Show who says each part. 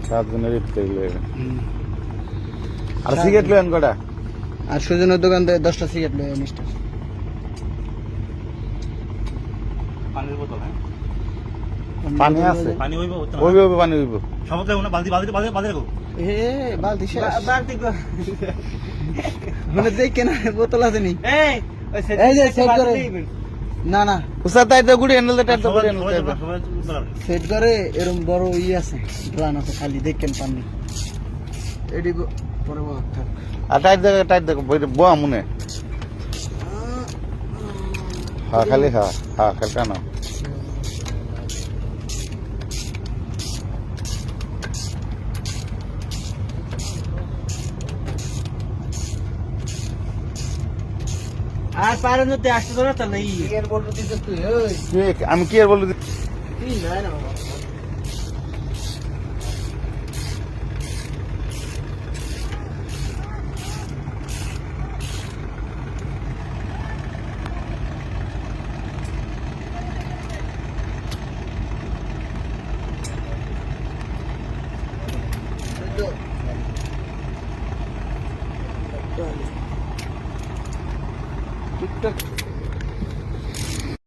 Speaker 1: 7 জনের ইফতারি লইবে আর সিগারেট লইন কটা
Speaker 2: আর সুজনের দোকান থেকে 10টা সিগারেট লই মিস্টার
Speaker 3: পানির বোতল হ্যাঁ
Speaker 1: পানি আছে
Speaker 3: পানি হইব
Speaker 1: ওইভাবে পানি হইব
Speaker 3: সবতে না বালতি বালতি বালতি বালতি রাখো
Speaker 2: এ বালতি শেষ মানে দেখে না বোতল আছে নি এই যে সেট করে না না
Speaker 1: উস্তাদ তাই তো গুড়ি হ্যান্ডেল দে টাইট তো গুড়ি হ্যান্ডেল
Speaker 2: সেট করে এরকম বড় আছে ড্রান আছে খালি দেখেন পানি এডি পরে থাক
Speaker 1: আর টাইট দেখো বয়া মনে হ্যাঁ খালি হ্যাঁ খালটা না
Speaker 2: আর পারে নতে আসতে ধরে তা নাই এর বলতে দিতে তুই ওই
Speaker 1: আমি কি আর বলে
Speaker 2: কি না না TikTok